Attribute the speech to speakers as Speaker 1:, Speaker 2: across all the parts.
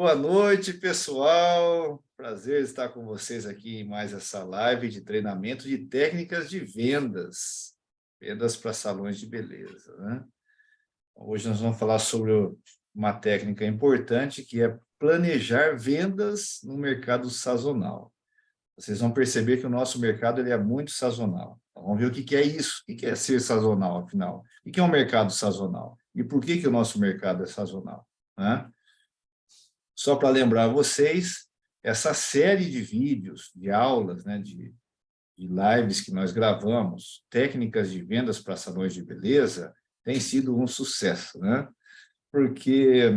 Speaker 1: Boa noite, pessoal. Prazer estar com vocês aqui em mais essa live de treinamento de técnicas de vendas. Vendas para salões de beleza, né? Hoje nós vamos falar sobre uma técnica importante que é planejar vendas no mercado sazonal. Vocês vão perceber que o nosso mercado ele é muito sazonal. Então, vamos ver o que que é isso. O que que é ser sazonal, afinal? O que é um mercado sazonal? E por que que o nosso mercado é sazonal, né? Só para lembrar vocês, essa série de vídeos, de aulas, né, de lives que nós gravamos, técnicas de vendas para salões de beleza, tem sido um sucesso, né? Porque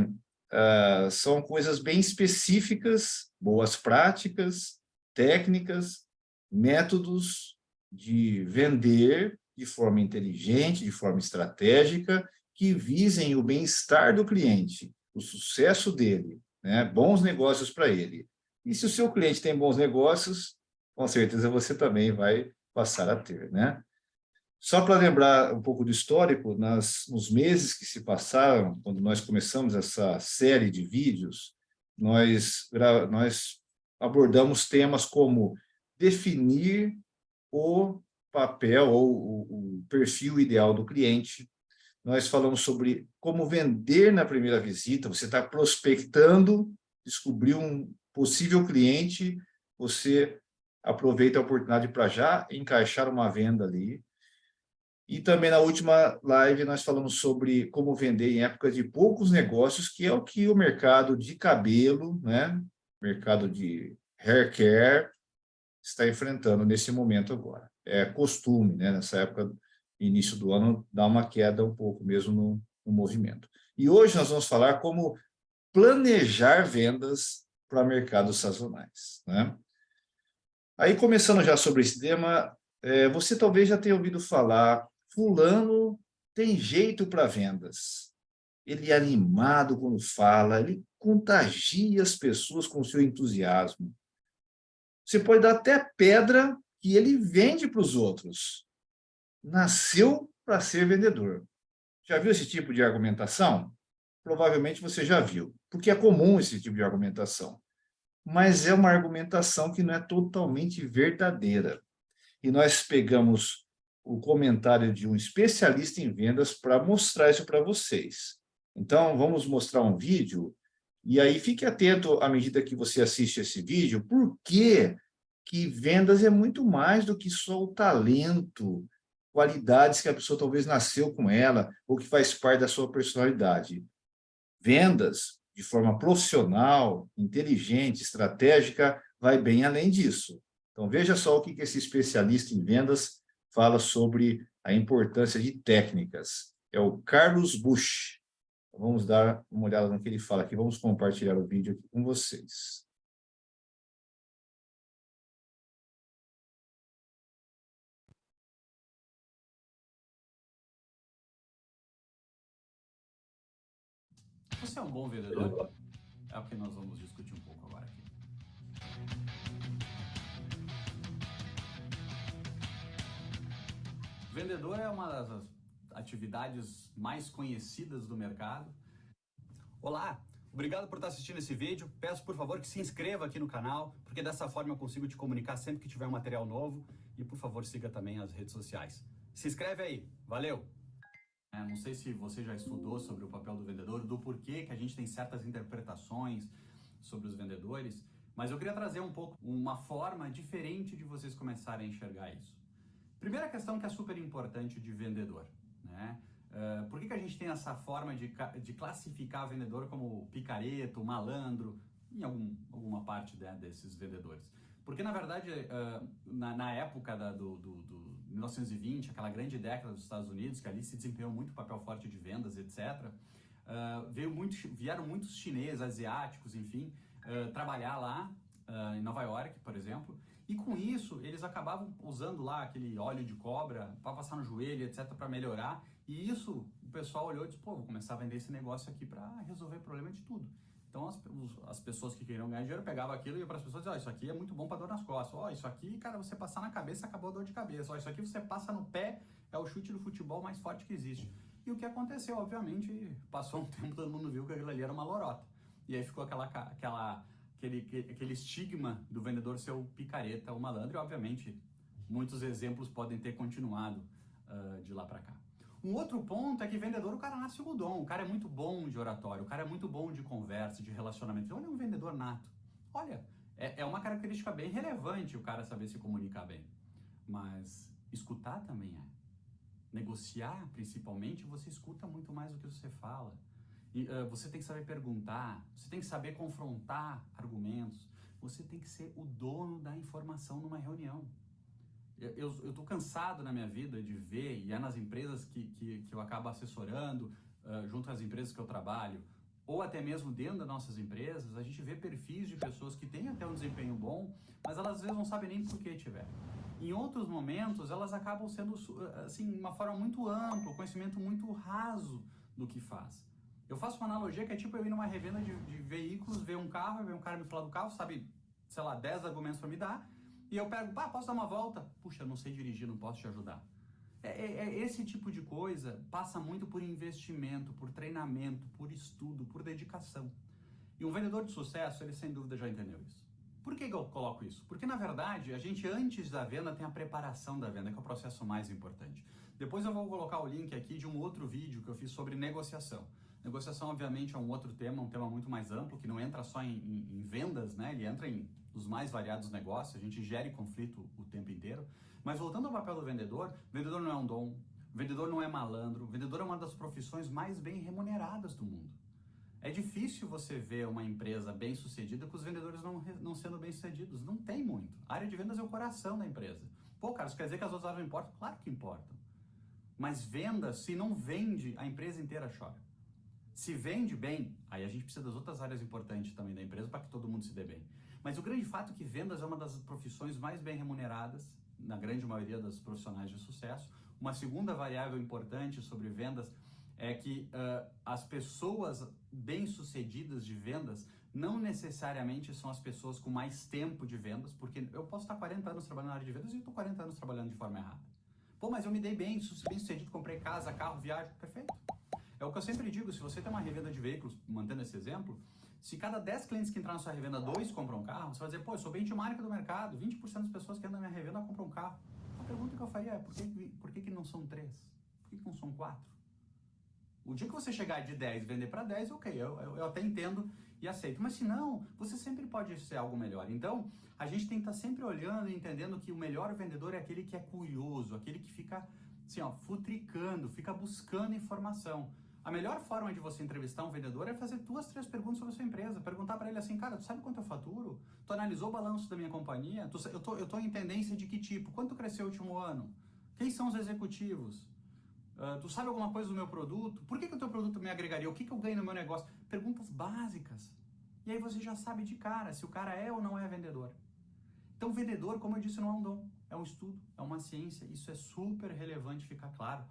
Speaker 1: são coisas bem específicas, boas práticas, técnicas, métodos de vender de forma inteligente, de forma estratégica, que visem o bem-estar do cliente, o sucesso dele, né? Bons negócios para ele. E se o seu cliente tem bons negócios, com certeza você também vai passar a ter, né? Só para lembrar um pouco do histórico, nos meses que se passaram, quando nós começamos essa série de vídeos, nós abordamos temas como definir o papel ou o perfil ideal do cliente. Nós falamos sobre como vender na primeira visita. Você está prospectando, descobriu um possível cliente, você aproveita a oportunidade para já encaixar uma venda ali. E também na última live nós falamos sobre como vender em época de poucos negócios, que é o que o mercado de cabelo, né, mercado de hair care, está enfrentando nesse momento agora. É costume, né, nessa época, início do ano, dar uma queda um pouco mesmo no movimento. E hoje nós vamos falar como planejar vendas para mercados sazonais, né? Aí, começando já sobre esse tema, você talvez já tenha ouvido falar, fulano tem jeito para vendas. Ele é animado quando fala, ele contagia as pessoas com seu entusiasmo. Você pode dar até pedra que ele vende para os outros. Nasceu para ser vendedor. Já viu esse tipo de argumentação? Provavelmente você já viu, porque é comum esse tipo de argumentação. Mas é uma argumentação que não é totalmente verdadeira. E nós pegamos o comentário de um especialista em vendas para mostrar isso para vocês. Então, vamos mostrar um vídeo, e aí fique atento à medida que você assiste esse vídeo, porque que vendas é muito mais do que só o talento, qualidades que a pessoa talvez nasceu com ela, ou que faz parte da sua personalidade. Vendas, de forma profissional, inteligente, estratégica, vai bem além disso. Então, veja só o que esse especialista em vendas fala sobre a importância de técnicas. É o Carlos Bush. Vamos dar uma olhada no que ele fala aqui. Vamos compartilhar o vídeo aqui com vocês.
Speaker 2: Você é um bom vendedor? É o que nós vamos discutir um pouco agora aqui. Vendedor é uma das atividades mais conhecidas do mercado. Olá, obrigado por estar assistindo esse vídeo. Peço, por favor, que se inscreva aqui no canal, porque dessa forma eu consigo te comunicar sempre que tiver um material novo. E, por favor, siga também as redes sociais. Se inscreve aí. Valeu! Não sei se você já estudou sobre o papel do vendedor, do porquê que a gente tem certas interpretações sobre os vendedores, mas eu queria trazer um pouco uma forma diferente de vocês começarem a enxergar isso. Primeira questão que é super importante de vendedor, né? Por que a gente tem essa forma de classificar vendedor como picareta, malandro, em alguma parte, né, desses vendedores? Porque, na verdade, na época do 1920, aquela grande década dos Estados Unidos, que ali se desempenhou muito papel forte de vendas, etc., vieram muitos chineses, asiáticos, enfim, trabalhar lá em Nova York, por exemplo, e com isso eles acabavam usando lá aquele óleo de cobra para passar no joelho, etc., para melhorar, e isso o pessoal olhou e disse, pô, vou começar a vender esse negócio aqui para resolver o problema de tudo. Então as pessoas que queriam ganhar dinheiro pegavam aquilo e iam para as pessoas e diziam, isso aqui é muito bom para dor nas costas, isso aqui, cara, você passar na cabeça acabou a dor de cabeça, isso aqui você passa no pé, é o chute do futebol mais forte que existe. E o que aconteceu, obviamente, passou um tempo, todo mundo viu que aquilo ali era uma lorota. E aí ficou aquele estigma do vendedor ser o picareta, o malandro, e obviamente muitos exemplos podem ter continuado de lá para cá. Um outro ponto é que vendedor, o cara nasce com o dom, o cara é muito bom de oratório, o cara é muito bom de conversa, de relacionamento. Então ele é um vendedor nato. Olha, é uma característica bem relevante o cara saber se comunicar bem. Mas escutar também é. Negociar, principalmente, você escuta muito mais do que você fala. E, você tem que saber perguntar, você tem que saber confrontar argumentos, você tem que ser o dono da informação numa reunião. Eu tô cansado na minha vida de ver, e é nas empresas que eu acabo assessorando, junto às empresas que eu trabalho, ou até mesmo dentro das nossas empresas, a gente vê perfis de pessoas que têm até um desempenho bom, mas elas às vezes não sabem nem por que tiveram. Em outros momentos, elas acabam sendo, assim, uma forma muito ampla, um conhecimento muito raso do que faz. Eu faço uma analogia que é tipo eu ir numa revenda de veículos, ver um carro, ver um cara me falar do carro, sabe, sei lá, 10 argumentos para me dar, e eu pego, posso dar uma volta? Puxa, não sei dirigir, não posso te ajudar. Esse tipo de coisa passa muito por investimento, por treinamento, por estudo, por dedicação. E um vendedor de sucesso, ele sem dúvida já entendeu isso. Por que eu coloco isso? Porque, na verdade, a gente antes da venda tem a preparação da venda, que é o processo mais importante. Depois eu vou colocar o link aqui de um outro vídeo que eu fiz sobre negociação. Negociação, obviamente, é um outro tema, um tema muito mais amplo, que não entra só em vendas, né? Ele entra em os mais variados negócios, a gente gere conflito o tempo inteiro. Mas voltando ao papel do vendedor não é um dom, o vendedor não é malandro, o vendedor é uma das profissões mais bem remuneradas do mundo. É difícil você ver uma empresa bem sucedida com os vendedores não sendo bem sucedidos. Não tem muito. A área de vendas é o coração da empresa. Pô, cara, isso quer dizer que as outras áreas não importam? Claro que importam. Mas vendas, se não vende, a empresa inteira chora. Se vende bem, aí a gente precisa das outras áreas importantes também da empresa para que todo mundo se dê bem. Mas o grande fato é que vendas é uma das profissões mais bem remuneradas, na grande maioria dos profissionais de sucesso. Uma segunda variável importante sobre vendas é que as pessoas bem-sucedidas de vendas não necessariamente são as pessoas com mais tempo de vendas, porque eu posso estar 40 anos trabalhando na área de vendas e eu estou 40 anos trabalhando de forma errada. Pô, mas eu me dei bem-sucedido, comprei casa, carro, viagem, perfeito. É o que eu sempre digo, se você tem uma revenda de veículos, mantendo esse exemplo, se cada 10 clientes que entrar na sua revenda, 2 compram um carro, você vai dizer, pô, eu sou benchmark do mercado, 20% das pessoas que andam na minha revenda compram um carro. A pergunta que eu faria é, por que não são 3? Por que não são 4? O dia que você chegar de 10 e vender para 10, ok, eu até entendo e aceito. Mas se não, você sempre pode ser algo melhor. Então, a gente tem que estar sempre olhando e entendendo que o melhor vendedor é aquele que é curioso, aquele que fica, assim, ó, futricando, fica buscando informação. A melhor forma de você entrevistar um vendedor é fazer 2, 3 perguntas sobre a sua empresa. Perguntar para ele assim, cara, tu sabe quanto eu faturo? Tu analisou o balanço da minha companhia? Eu tô em tendência de que tipo? Quanto cresceu o último ano? Quem são os executivos? Tu sabe alguma coisa do meu produto? Por que o teu produto me agregaria? O que eu ganho no meu negócio? Perguntas básicas. E aí você já sabe de cara se o cara é ou não é vendedor. Então, vendedor, como eu disse, não é um dom. É um estudo, é uma ciência. Isso é super relevante ficar claro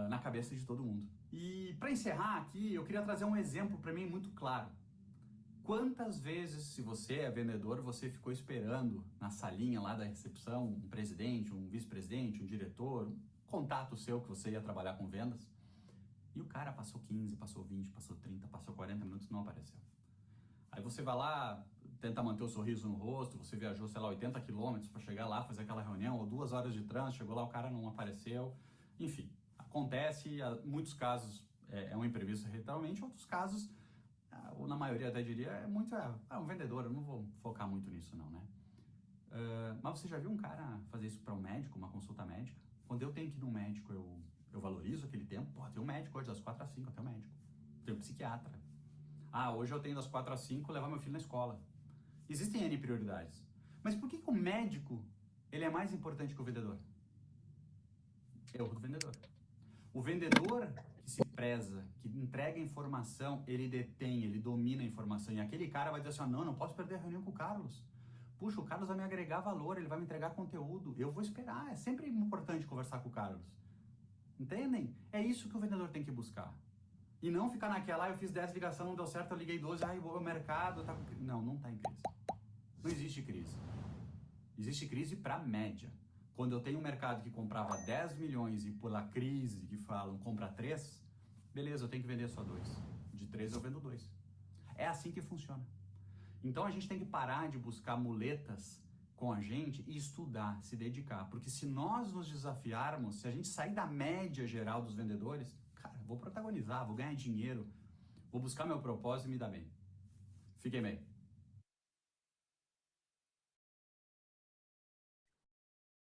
Speaker 2: na cabeça de todo mundo. E para encerrar aqui, eu queria trazer um exemplo para mim muito claro. Quantas vezes, se você é vendedor, você ficou esperando na salinha lá da recepção um presidente, um vice-presidente, um diretor, um contato seu que você ia trabalhar com vendas, e o cara passou 15, passou 20, passou 30, passou 40 minutos e não apareceu. Aí você vai lá, tenta manter o sorriso no rosto, você viajou, sei lá, 80 quilômetros para chegar lá, fazer aquela reunião, ou 2 horas de trânsito, chegou lá, o cara não apareceu. Enfim, acontece, em muitos casos é um imprevisto literalmente, outros casos, ou na maioria até diria, é um vendedor, eu não vou focar muito nisso não, né? Mas você já viu um cara fazer isso para um médico, uma consulta médica? Quando eu tenho que ir no médico, eu valorizo aquele tempo. Pô, tem um médico hoje das 4 às 5, eu tenho um médico. Tem um psiquiatra. Hoje eu tenho das 4 às 5 levar meu filho na escola. Existem N prioridades. Mas por que o médico ele é mais importante que o vendedor? Erro do vendedor. O vendedor que se preza, que entrega informação, ele detém, ele domina a informação. E aquele cara vai dizer assim, não posso perder a reunião com o Carlos. Puxa, o Carlos vai me agregar valor, ele vai me entregar conteúdo. Eu vou esperar, é sempre importante conversar com o Carlos. Entendem? É isso que o vendedor tem que buscar. E não ficar naquela, eu fiz 10 ligações, não deu certo, eu liguei 12, o mercado tá com... Não tá em crise. Não existe crise. Existe crise para média. Quando eu tenho um mercado que comprava 10 milhões e pela crise que falam compra 3, beleza, eu tenho que vender só 2. De 3 eu vendo 2. É assim que funciona. Então a gente tem que parar de buscar muletas com a gente e estudar, se dedicar. Porque se nós nos desafiarmos, se a gente sair da média geral dos vendedores, cara, vou protagonizar, vou ganhar dinheiro, vou buscar meu propósito e me dar bem. Fiquem bem.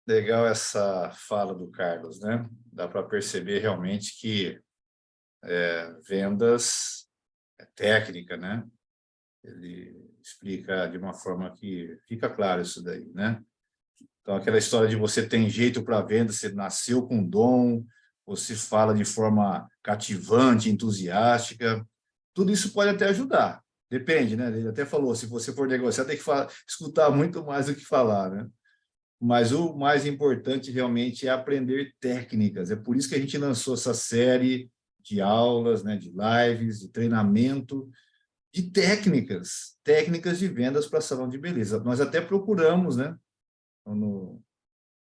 Speaker 1: Legal essa fala do Carlos, né? Dá para perceber realmente que vendas é técnica, né? Ele explica de uma forma que fica claro isso daí, né? Então, aquela história de você tem jeito para venda, você nasceu com dom, você fala de forma cativante, entusiástica, tudo isso pode até ajudar. Depende, né? Ele até falou, se você for negociar, tem que escutar muito mais do que falar, né? Mas o mais importante realmente é aprender técnicas. É por isso que a gente lançou essa série de aulas, né, de lives, de treinamento, de técnicas de vendas para salão de beleza. Nós até procuramos, né,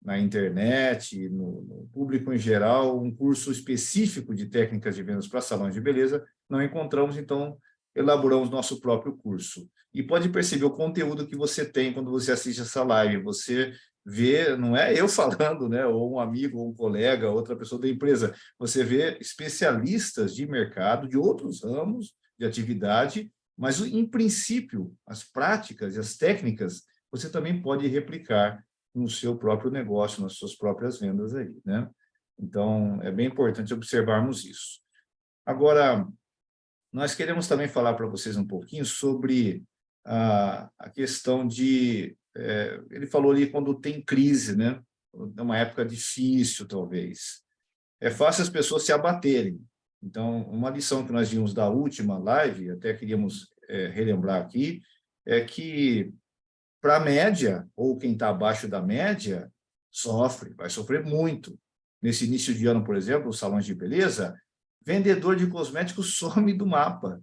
Speaker 1: na internet, no público em geral, um curso específico de técnicas de vendas para salões de beleza, não encontramos, então elaboramos nosso próprio curso. E pode perceber o conteúdo que você tem quando você assiste essa live, você vê, não é eu falando, né, ou um amigo, ou um colega, outra pessoa da empresa, você vê especialistas de mercado, de outros ramos de atividade, mas, em princípio, as práticas e as técnicas você também pode replicar no seu próprio negócio, nas suas próprias vendas aí, né? Então, é bem importante observarmos isso. Agora, nós queremos também falar para vocês um pouquinho sobre a questão de... ele falou ali quando tem crise, né? É uma época difícil, talvez. É fácil as pessoas se abaterem. Então, uma lição que nós vimos da última live, até queríamos relembrar aqui, é que para a média, ou quem está abaixo da média, vai sofrer muito. Nesse início de ano, por exemplo, os salões de beleza, vendedor de cosméticos some do mapa.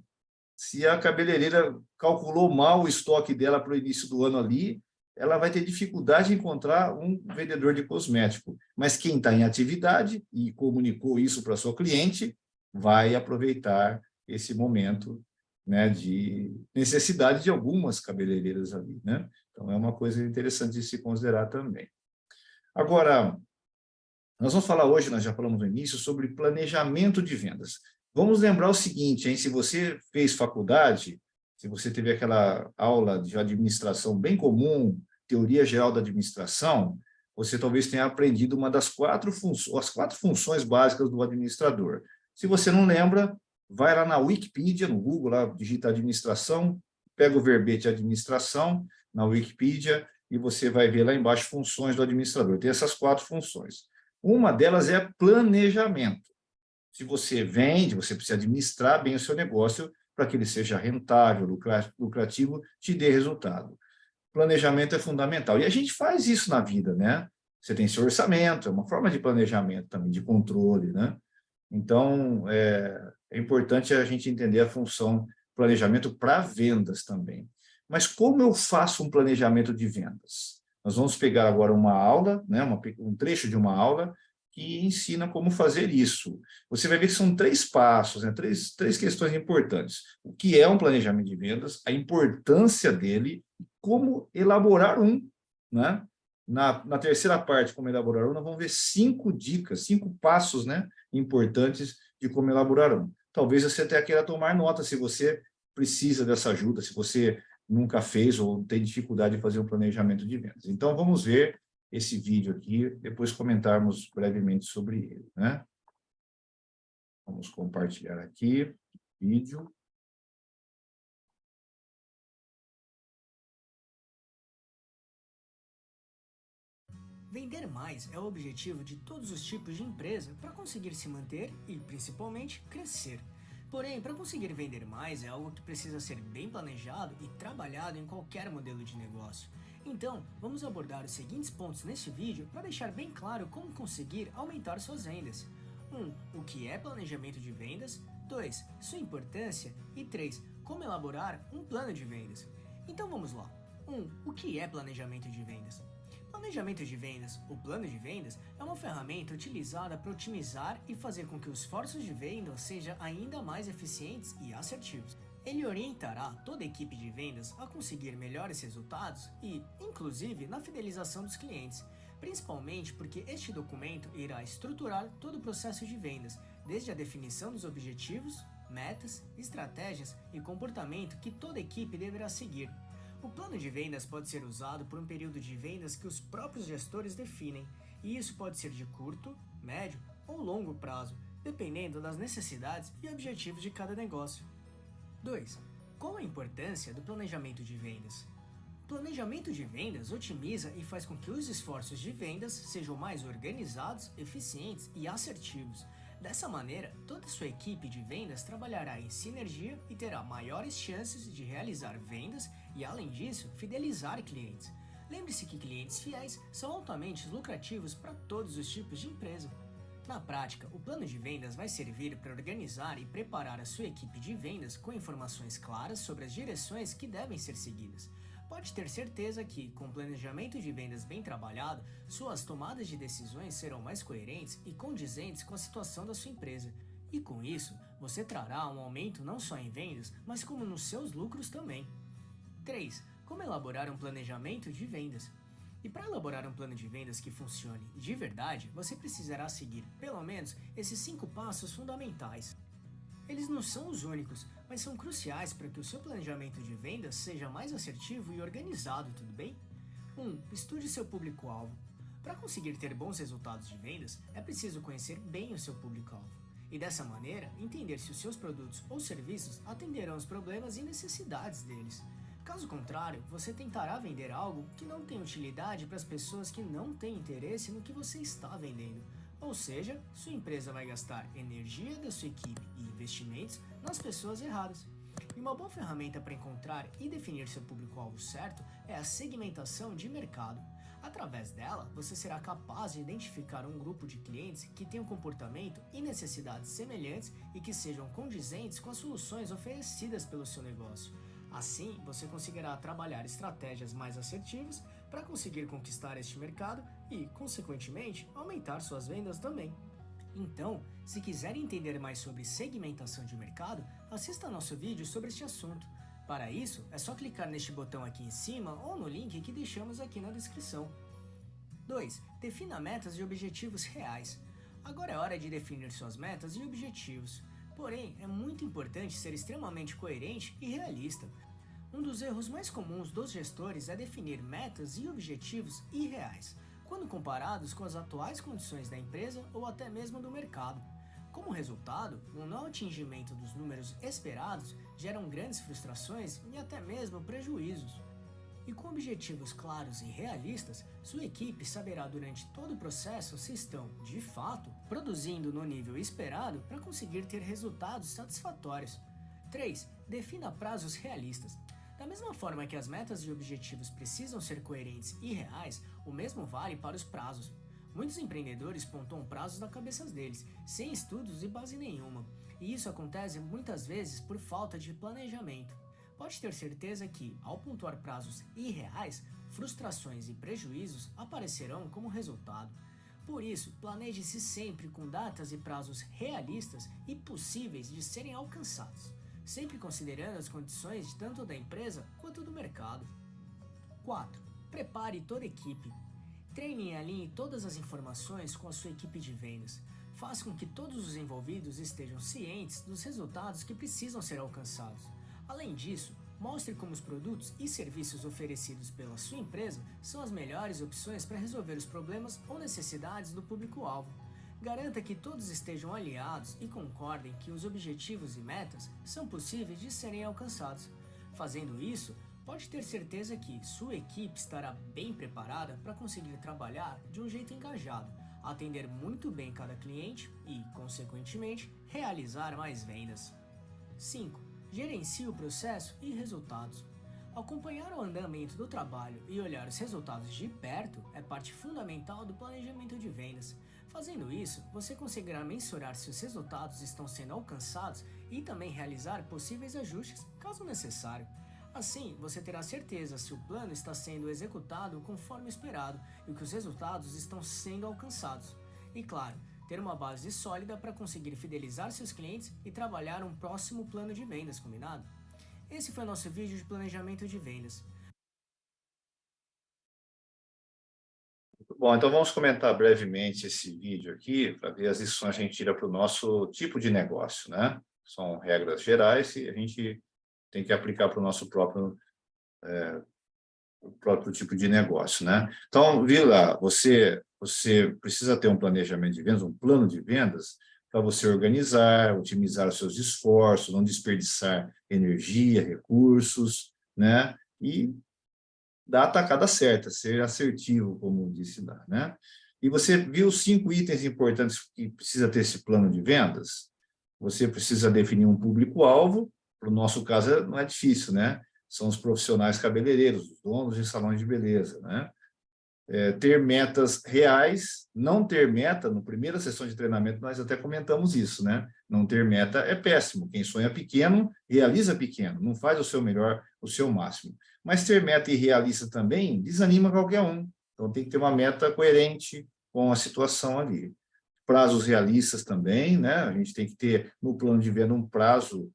Speaker 1: Se a cabeleireira calculou mal o estoque dela para o início do ano ali, ela vai ter dificuldade em encontrar um vendedor de cosmético. Mas quem está em atividade e comunicou isso para sua cliente, vai aproveitar esse momento, né, de necessidade de algumas cabeleireiras ali, né? Então, é uma coisa interessante de se considerar também. Agora, nós vamos falar hoje, nós já falamos no início, sobre planejamento de vendas. Vamos lembrar o seguinte, hein? Se você fez faculdade, se você teve aquela aula de administração bem comum, teoria geral da administração, você talvez tenha aprendido uma das as quatro funções básicas do administrador. Se você não lembra, vai lá na Wikipedia, no Google, lá, digita administração, pega o verbete administração na Wikipedia e você vai ver lá embaixo funções do administrador. Tem essas quatro funções. Uma delas é planejamento. Se você vende, você precisa administrar bem o seu negócio para que ele seja rentável, lucrativo, te dê resultado. Planejamento é fundamental. E a gente faz isso na vida, né? Você tem seu orçamento, é uma forma de planejamento também, de controle, né? Então, é importante a gente entender a função planejamento para vendas também. Mas como eu faço um planejamento de vendas? Nós vamos pegar agora uma aula, né, um trecho de uma aula, que ensina como fazer isso. Você vai ver que são 3 passos, né, três questões importantes. O que é um planejamento de vendas, a importância dele, como elaborar um, né? Na terceira parte, como elaborar um, nós vamos ver 5 dicas, 5 passos, né, importantes de como elaborar um. Talvez você até queira tomar nota se você precisa dessa ajuda, se você nunca fez ou tem dificuldade de fazer um planejamento de vendas. Então, vamos ver esse vídeo aqui, depois comentarmos brevemente sobre ele, né? Vamos compartilhar aqui o vídeo.
Speaker 3: Vender mais é o objetivo de todos os tipos de empresa para conseguir se manter e, principalmente, crescer. Porém, para conseguir vender mais é algo que precisa ser bem planejado e trabalhado em qualquer modelo de negócio. Então, vamos abordar os seguintes pontos neste vídeo para deixar bem claro como conseguir aumentar suas vendas. 1. O que é planejamento de vendas? 2. Sua importância? E 3. Como elaborar um plano de vendas? Então vamos lá. 1. O que é planejamento de vendas? Planejamento de vendas, o plano de vendas, é uma ferramenta utilizada para otimizar e fazer com que os esforços de venda sejam ainda mais eficientes e assertivos. Ele orientará toda a equipe de vendas a conseguir melhores resultados e, inclusive, na fidelização dos clientes, principalmente porque este documento irá estruturar todo o processo de vendas, desde a definição dos objetivos, metas, estratégias e comportamento que toda equipe deverá seguir. O plano de vendas pode ser usado por um período de vendas que os próprios gestores definem, e isso pode ser de curto, médio ou longo prazo, dependendo das necessidades e objetivos de cada negócio. 2. Qual a importância do planejamento de vendas? O planejamento de vendas otimiza e faz com que os esforços de vendas sejam mais organizados, eficientes e assertivos. Dessa maneira, toda a sua equipe de vendas trabalhará em sinergia e terá maiores chances de realizar vendas e, além disso, fidelizar clientes. Lembre-se que clientes fiéis são altamente lucrativos para todos os tipos de empresa. Na prática, o plano de vendas vai servir para organizar e preparar a sua equipe de vendas com informações claras sobre as direções que devem ser seguidas. Pode ter certeza que, com o planejamento de vendas bem trabalhado, suas tomadas de decisões serão mais coerentes e condizentes com a situação da sua empresa. E com isso, você trará um aumento não só em vendas, mas como nos seus lucros também. 3. Como elaborar um planejamento de vendas? E para elaborar um plano de vendas que funcione de verdade, você precisará seguir, pelo menos, esses 5 passos fundamentais. Eles não são os únicos, mas são cruciais para que o seu planejamento de vendas seja mais assertivo e organizado, tudo bem? 1. Estude seu público-alvo. Para conseguir ter bons resultados de vendas, é preciso conhecer bem o seu público-alvo. E dessa maneira, entender se os seus produtos ou serviços atenderão os problemas e necessidades deles. Caso contrário, você tentará vender algo que não tem utilidade para as pessoas que não têm interesse no que você está vendendo. Ou seja, sua empresa vai gastar energia da sua equipe e investimentos nas pessoas erradas. E uma boa ferramenta para encontrar e definir seu público-alvo certo é a segmentação de mercado. Através dela, você será capaz de identificar um grupo de clientes que tenham comportamento e necessidades semelhantes e que sejam condizentes com as soluções oferecidas pelo seu negócio. Assim, você conseguirá trabalhar estratégias mais assertivas para conseguir conquistar este mercado e, consequentemente, aumentar suas vendas também. Então, se quiser entender mais sobre segmentação de mercado, assista nosso vídeo sobre este assunto. Para isso, é só clicar neste botão aqui em cima ou no link que deixamos aqui na descrição. 2. Defina metas e objetivos reais. Agora é hora de definir suas metas e objetivos. Porém, é muito importante ser extremamente coerente e realista. Um dos erros mais comuns dos gestores é definir metas e objetivos irreais, quando comparados com as atuais condições da empresa ou até mesmo do mercado. Como resultado, o não atingimento dos números esperados geram grandes frustrações e até mesmo prejuízos. E com objetivos claros e realistas, sua equipe saberá durante todo o processo se estão, de fato, produzindo no nível esperado para conseguir ter resultados satisfatórios. 3. Defina prazos realistas. Da mesma forma que as metas e objetivos precisam ser coerentes e reais, o mesmo vale para os prazos. Muitos empreendedores pontuam prazos na cabeça deles, sem estudos e base nenhuma, e isso acontece muitas vezes por falta de planejamento. Pode ter certeza que, ao pontuar prazos irreais, frustrações e prejuízos aparecerão como resultado. Por isso, planeje-se sempre com datas e prazos realistas e possíveis de serem alcançados, sempre considerando as condições tanto da empresa quanto do mercado. 4. Prepare toda a equipe. Treine e alinhe todas as informações com a sua equipe de vendas. Faça com que todos os envolvidos estejam cientes dos resultados que precisam ser alcançados. Além disso, mostre como os produtos e serviços oferecidos pela sua empresa são as melhores opções para resolver os problemas ou necessidades do público-alvo. Garanta que todos estejam alinhados e concordem que os objetivos e metas são possíveis de serem alcançados. Fazendo isso, pode ter certeza que sua equipe estará bem preparada para conseguir trabalhar de um jeito engajado, atender muito bem cada cliente e, consequentemente, realizar mais vendas. 5. Gerencie o processo e resultados. Acompanhar o andamento do trabalho e olhar os resultados de perto é parte fundamental do planejamento de vendas. Fazendo isso, você conseguirá mensurar se os resultados estão sendo alcançados e também realizar possíveis ajustes, caso necessário. Assim, você terá certeza se o plano está sendo executado conforme esperado e que os resultados estão sendo alcançados. E claro, ter uma base sólida para conseguir fidelizar seus clientes e trabalhar um próximo plano de vendas, combinado? esse foi o nosso vídeo de planejamento de vendas.
Speaker 1: Bom, então vamos comentar brevemente esse vídeo aqui para ver as lições que a gente tira para o nosso tipo de negócio, né? São regras gerais e a gente tem que aplicar para o nosso próprio tipo de negócio, né? Então, lá, você precisa ter um planejamento de vendas, um plano de vendas, para você organizar, otimizar os seus esforços, não desperdiçar energia, recursos, né? E dar a tacada certa, ser assertivo, como disse lá, né? E você viu os 5 itens importantes que precisa ter esse plano de vendas? Você precisa definir um público-alvo, para o nosso caso não é difícil, né? São os profissionais cabeleireiros, os donos de salões de beleza, né? Ter metas reais, não ter meta, na primeira sessão de treinamento nós até comentamos isso, né? Não ter meta é péssimo, quem sonha pequeno, realiza pequeno, não faz o seu melhor, o seu máximo. Mas ter meta irrealista também desanima qualquer um, então tem que ter uma meta coerente com a situação ali. Prazos realistas também, né? A gente tem que ter no plano de venda um prazo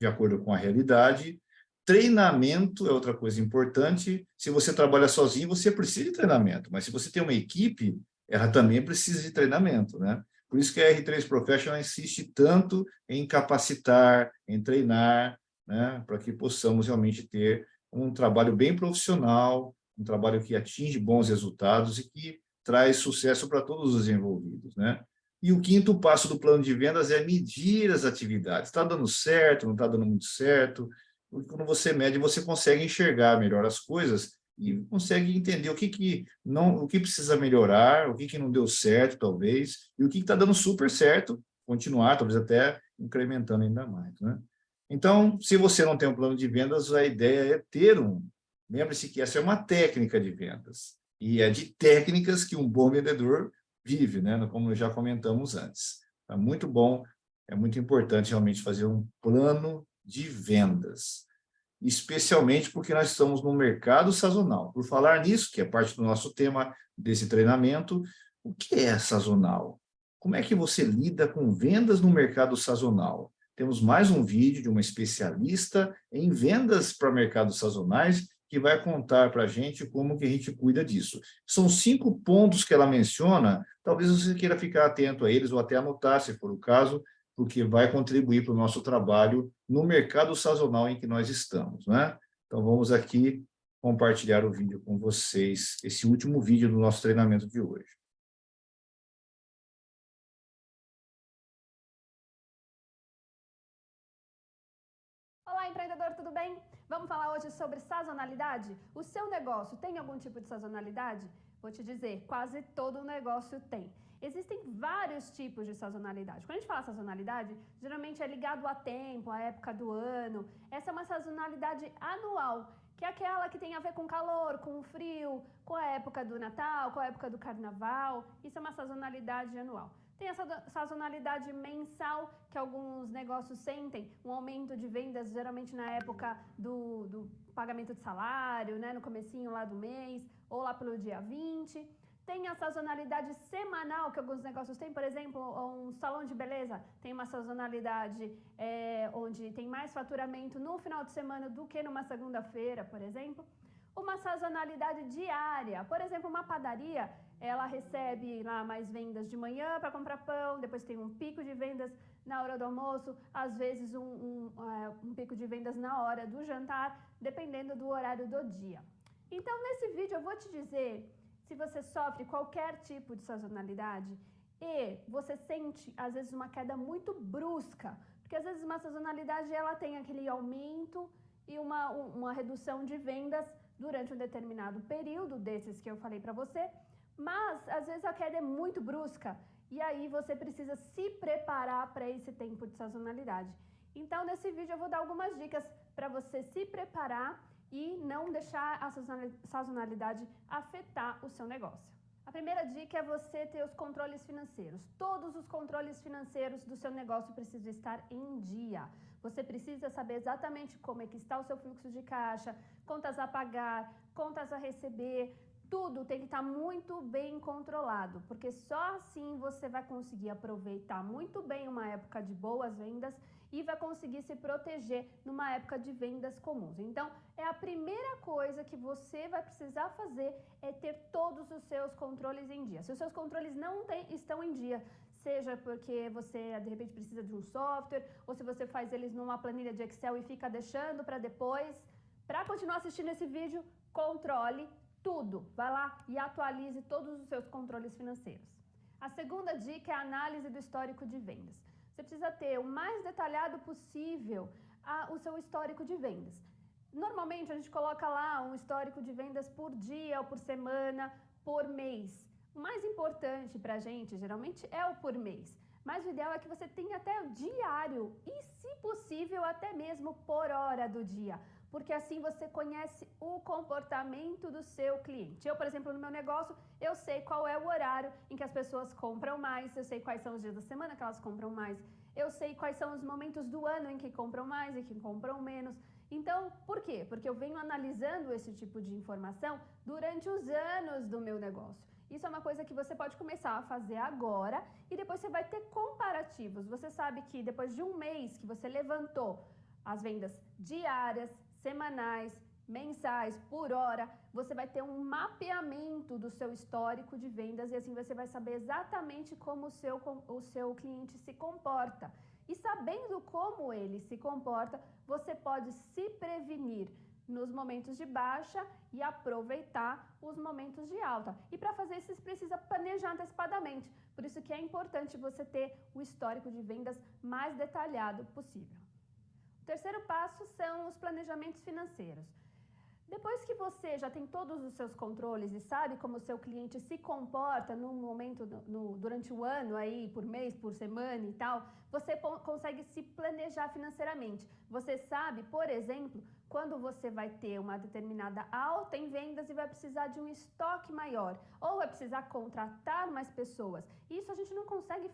Speaker 1: de acordo com a realidade. Treinamento é outra coisa importante. Se você trabalha sozinho, você precisa de treinamento, mas se você tem uma equipe, ela também precisa de treinamento, né? Por isso que a R3 Professional insiste tanto em capacitar, em treinar, né? Para que possamos realmente ter um trabalho bem profissional, um trabalho que atinge bons resultados e que traz sucesso para todos os envolvidos, né? E o 5º passo do plano de vendas é medir as atividades. Está dando certo, não está dando muito certo? Quando você mede, você consegue enxergar melhor as coisas e consegue entender o que não, o que precisa melhorar, o que não deu certo, talvez, e o que está dando super certo, continuar, talvez até incrementando ainda mais, né? Então, se você não tem um plano de vendas, a ideia é ter um. Lembre-se que essa é uma técnica de vendas, e é de técnicas que um bom vendedor vive, né? Como já comentamos antes. É muito bom, é muito importante realmente fazer um plano de vendas, especialmente porque nós estamos no mercado sazonal. Por falar nisso, que é parte do nosso tema desse treinamento, o que é sazonal? Como é que você lida com vendas no mercado sazonal? Temos mais um vídeo de uma especialista em vendas para mercados sazonais que vai contar para a gente como que a gente cuida disso. São 5 pontos que ela menciona, talvez você queira ficar atento a eles ou até anotar, se for o caso, porque vai contribuir para o nosso trabalho no mercado sazonal em que nós estamos, né? Então, vamos aqui compartilhar o vídeo com vocês, esse último vídeo do nosso treinamento de hoje.
Speaker 4: Olá, empreendedor, tudo bem? Vamos falar hoje sobre sazonalidade? O seu negócio tem algum tipo de sazonalidade? Vou te dizer, quase todo negócio tem. Existem vários tipos de sazonalidade. Quando a gente fala sazonalidade, geralmente é ligado a tempo, a época do ano. Essa é uma sazonalidade anual, que é aquela que tem a ver com calor, com frio, com a época do Natal, com a época do Carnaval. Isso é uma sazonalidade anual. Tem essa sazonalidade mensal, que alguns negócios sentem, um aumento de vendas, geralmente na época do pagamento de salário, né, no comecinho lá do mês, ou lá pelo dia 20. Tem a sazonalidade semanal, que alguns negócios têm, por exemplo, um salão de beleza tem uma sazonalidade onde tem mais faturamento no final de semana do que numa segunda-feira, por exemplo. Uma sazonalidade diária, por exemplo, uma padaria, ela recebe lá mais vendas de manhã para comprar pão, depois tem um pico de vendas na hora do almoço, às vezes um pico de vendas na hora do jantar, dependendo do horário do dia. Então, nesse vídeo eu vou te dizer se você sofre qualquer tipo de sazonalidade e você sente, às vezes, uma queda muito brusca, porque às vezes uma sazonalidade ela tem aquele aumento e uma redução de vendas durante um determinado período, desses que eu falei para você, mas às vezes a queda é muito brusca e aí você precisa se preparar para esse tempo de sazonalidade. Então, nesse vídeo eu vou dar algumas dicas para você se preparar e não deixar a sazonalidade afetar o seu negócio. A primeira dica é você ter os controles financeiros. Todos os controles financeiros do seu negócio precisam estar em dia. Você precisa saber exatamente como é que está o seu fluxo de caixa, contas a pagar, contas a receber, tudo tem que estar muito bem controlado, porque só assim você vai conseguir aproveitar muito bem uma época de boas vendas e vai conseguir se proteger numa época de vendas comuns. Então, é a primeira coisa que você vai precisar fazer é ter todos os seus controles em dia. Se os seus controles não estão em dia, seja porque você, de repente, precisa de um software, ou se você faz eles numa planilha de Excel e fica deixando para depois, para continuar assistindo esse vídeo, controle tudo. Vai lá e atualize todos os seus controles financeiros. A segunda dica é a análise do histórico de vendas. Você precisa ter o mais detalhado possível o seu histórico de vendas. Normalmente a gente coloca lá um histórico de vendas por dia, ou por semana, por mês. O mais importante para a gente, geralmente, é o por mês. Mas o ideal é que você tenha até o diário e, se possível, até mesmo por hora do dia. Porque assim você conhece o comportamento do seu cliente. Eu, por exemplo, no meu negócio, eu sei qual é o horário em que as pessoas compram mais, eu sei quais são os dias da semana que elas compram mais, eu sei quais são os momentos do ano em que compram mais e que compram menos. Então, por quê? Porque eu venho analisando esse tipo de informação durante os anos do meu negócio. Isso é uma coisa que você pode começar a fazer agora e depois você vai ter comparativos. Você sabe que depois de um mês que você levantou as vendas diárias, semanais, mensais, por hora, você vai ter um mapeamento do seu histórico de vendas e assim você vai saber exatamente como o seu cliente se comporta. E sabendo como ele se comporta, você pode se prevenir nos momentos de baixa e aproveitar os momentos de alta. E para fazer isso, você precisa planejar antecipadamente. Por isso que é importante você ter o histórico de vendas mais detalhado possível. O terceiro passo são os planejamentos financeiros. Depois que você já tem todos os seus controles e sabe como o seu cliente se comporta no momento, durante o ano, aí, por mês, por semana e tal, você consegue se planejar financeiramente. Você sabe, por exemplo, quando você vai ter uma determinada alta em vendas e vai precisar de um estoque maior, ou vai precisar contratar mais pessoas. Isso a gente não consegue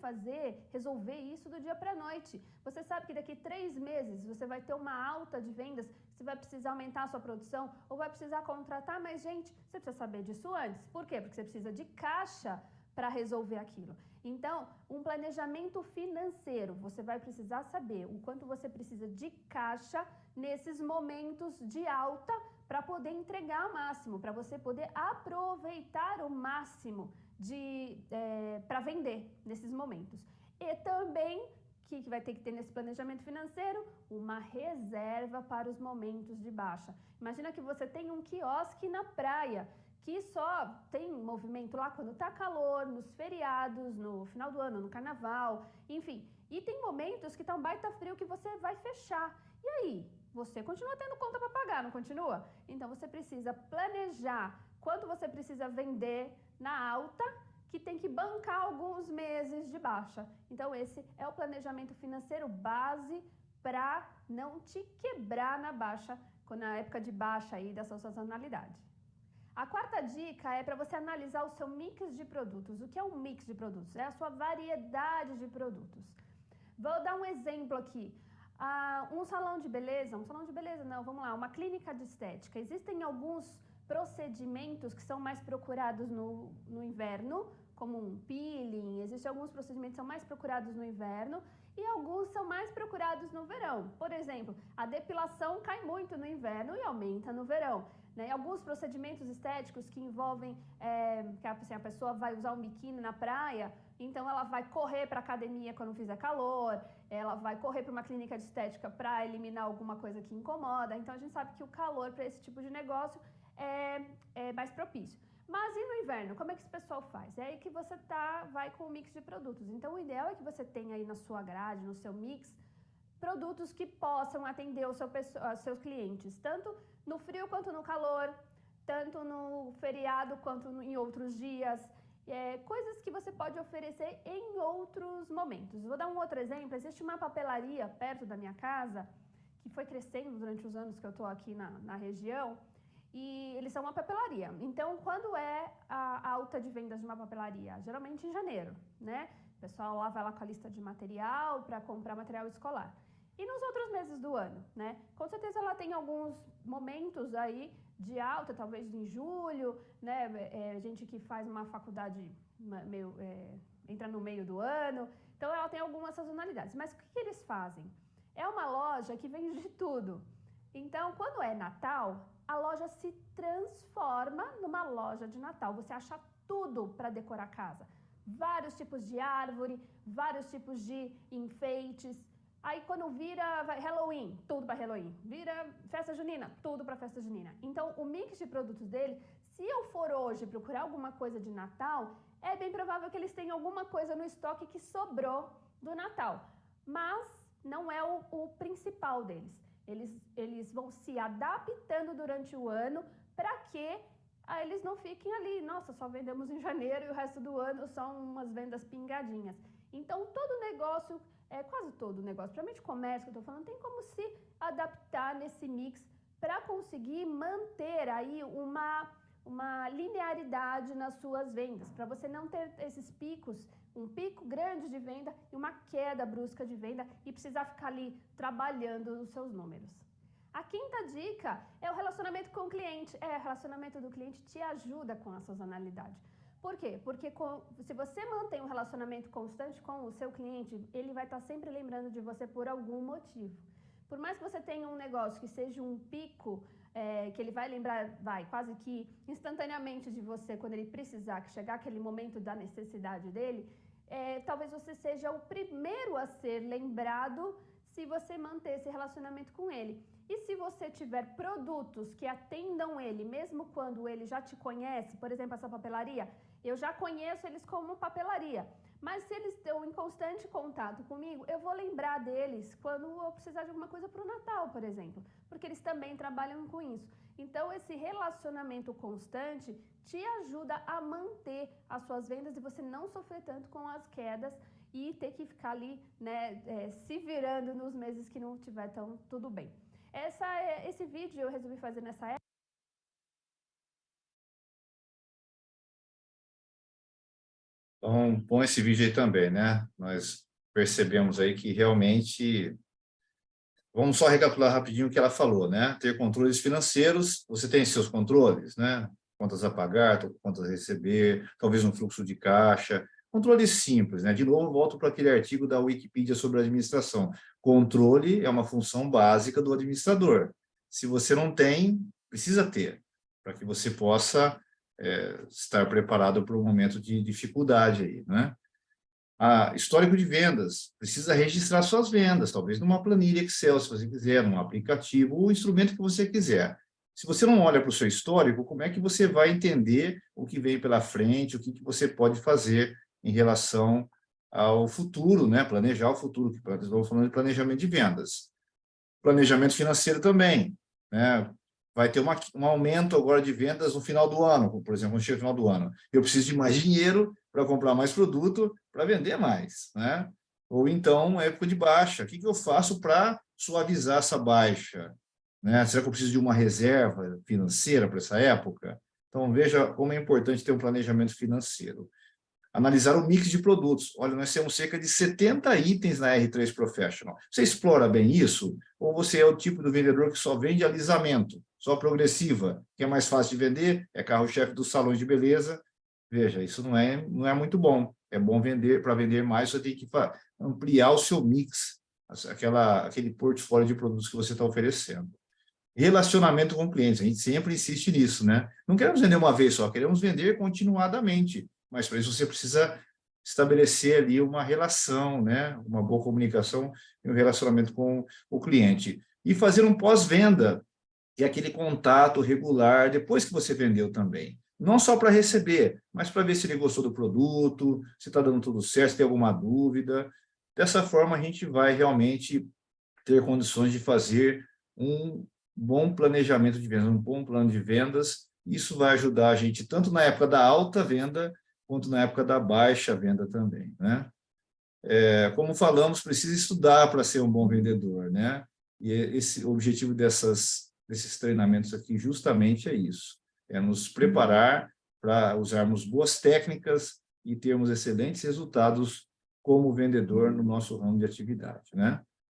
Speaker 4: resolver isso do dia para a noite. Você sabe que daqui 3 meses você vai ter uma alta de vendas, você vai precisar aumentar a sua produção, ou vai precisar contratar mais gente. Você precisa saber disso antes. Por quê? Porque você precisa de caixa para resolver aquilo. Então, um planejamento financeiro, você vai precisar saber o quanto você precisa de caixa nesses momentos de alta para poder entregar o máximo, para você poder aproveitar o máximo para vender nesses momentos. E também, que vai ter que ter nesse planejamento financeiro? Uma reserva para os momentos de baixa. Imagina que você tem um quiosque na praia, que só tem movimento lá quando tá calor, nos feriados, no final do ano, no carnaval, enfim. E tem momentos que tá um baita frio que você vai fechar. E aí? Você continua tendo conta para pagar, não continua? Então você precisa planejar quanto você precisa vender na alta, que tem que bancar alguns meses de baixa. Então esse é o planejamento financeiro base para não te quebrar na baixa, na época de baixa aí da sua sazonalidade. A quarta dica é para você analisar o seu mix de produtos. O que é um mix de produtos? É a sua variedade de produtos. Vou dar um exemplo aqui. Um salão de beleza não, vamos lá, uma clínica de estética. Existem alguns procedimentos que são mais procurados no inverno, como um peeling, existem alguns procedimentos que são mais procurados no inverno e alguns são mais procurados no verão. Por exemplo, a depilação cai muito no inverno e aumenta no verão. Né? E alguns procedimentos estéticos que envolvem que a pessoa vai usar um biquíni na praia, então ela vai correr para a academia quando fizer calor, ela vai correr para uma clínica de estética para eliminar alguma coisa que incomoda. Então a gente sabe que o calor para esse tipo de negócio é mais propício. Mas e no inverno? Como é que esse pessoal faz? É aí que você vai com o mix de produtos. Então o ideal é que você tenha aí na sua grade, no seu mix, produtos que possam atender os seus clientes, tanto no frio quanto no calor, tanto no feriado quanto em outros dias. Coisas que você pode oferecer em outros momentos. Vou dar um outro exemplo. Existe uma papelaria perto da minha casa, que foi crescendo durante os anos que eu estou aqui na região, e eles são uma papelaria. Então, quando é a alta de vendas de uma papelaria? Geralmente em janeiro, né? O pessoal lá vai lá com a lista de material para comprar material escolar. E nos outros meses do ano, né? Com certeza ela tem alguns momentos aí de alta, talvez em julho, né? Gente que faz uma faculdade entra no meio do ano. Então ela tem algumas sazonalidades. Mas o que eles fazem? é uma loja que vende de tudo. Então, quando é Natal, a loja se transforma numa loja de Natal. Você acha tudo para decorar a casa. Vários tipos de árvore, vários tipos de enfeites. Aí quando vira Halloween, tudo para Halloween. Vira festa junina, tudo para festa junina. Então o mix de produtos dele, se eu for hoje procurar alguma coisa de Natal, é bem provável que eles tenham alguma coisa no estoque que sobrou do Natal. Mas não é o principal deles. Eles vão se adaptando durante o ano para que eles não fiquem ali, nossa, só vendemos em janeiro e o resto do ano são umas vendas pingadinhas. Então, todo negócio, quase todo negócio, principalmente comércio que eu estou falando, tem como se adaptar nesse mix para conseguir manter aí uma linearidade nas suas vendas, para você não ter esses picos, um pico grande de venda e uma queda brusca de venda e precisar ficar ali trabalhando os seus números. A quinta dica é o relacionamento com o cliente. O relacionamento do cliente te ajuda com a sazonalidade. Por quê? Porque se você mantém um relacionamento constante com o seu cliente, ele vai estar sempre lembrando de você por algum motivo. Por mais que você tenha um negócio que seja um pico, que ele vai lembrar, quase que instantaneamente de você quando ele precisar, que chegar aquele momento da necessidade dele, talvez você seja o primeiro a ser lembrado se você manter esse relacionamento com ele. E se você tiver produtos que atendam ele, mesmo quando ele já te conhece, por exemplo, essa papelaria, eu já conheço eles como papelaria, mas se eles estão em constante contato comigo, eu vou lembrar deles quando eu precisar de alguma coisa para o Natal, por exemplo, porque eles também trabalham com isso. Então, esse relacionamento constante te ajuda a manter as suas vendas e você não sofrer tanto com as quedas e ter que ficar ali, se virando nos meses que não estiver tão tudo bem. Esse vídeo eu resolvi fazer nessa época.
Speaker 1: Então, bom esse vídeo aí também, né? Nós percebemos aí que realmente... Vamos só recapitular rapidinho o que ela falou, né? Ter controles financeiros, você tem seus controles, né? Contas a pagar, contas a receber, talvez um fluxo de caixa. Controle simples, né? De novo, volto para aquele artigo da Wikipedia sobre administração. Controle é uma função básica do administrador. Se você não tem, precisa ter, para que você possa estar preparado para um momento de dificuldade aí, né? Histórico de vendas, precisa registrar suas vendas, talvez numa planilha Excel, se você quiser, num aplicativo, ou instrumento que você quiser. Se você não olha para o seu histórico, como é que você vai entender o que vem pela frente, o que você pode fazer em relação ao futuro, né? Planejar o futuro, que estamos falando de planejamento de vendas. Planejamento financeiro também, né? Vai ter um aumento agora de vendas no final do ano, por exemplo, quando chega no final do ano. Eu preciso de mais dinheiro para comprar mais produto, para vender mais, né? Ou então, época de baixa. O que eu faço para suavizar essa baixa? Né? Será que eu preciso de uma reserva financeira para essa época? Então, veja como é importante ter um planejamento financeiro. Analisar o mix de produtos. Olha, nós temos cerca de 70 itens na R3 Professional. Você explora bem isso? Ou você é o tipo do vendedor que só vende alisamento, só progressiva, que é mais fácil de vender, é carro-chefe dos salões de beleza? Veja, isso não é muito bom. É bom vender, para vender mais, você tem que ampliar o seu mix, aquele portfólio de produtos que você está oferecendo. Relacionamento com clientes, a gente sempre insiste nisso, né? Não queremos vender uma vez só, queremos vender continuadamente. Mas para isso você precisa estabelecer ali uma relação, né? Uma boa comunicação e um relacionamento com o cliente. E fazer um pós-venda, que é aquele contato regular depois que você vendeu também. Não só para receber, mas para ver se ele gostou do produto, se está dando tudo certo, se tem alguma dúvida. Dessa forma, a gente vai realmente ter condições de fazer um bom planejamento de vendas, um bom plano de vendas. Isso vai ajudar a gente tanto na época da alta venda, quanto na época da baixa venda também, né? Como falamos, precisa estudar para ser um bom vendedor, né? E o objetivo desses treinamentos aqui justamente é isso, é nos preparar para usarmos boas técnicas e termos excelentes resultados como vendedor no nosso ramo de atividade, né?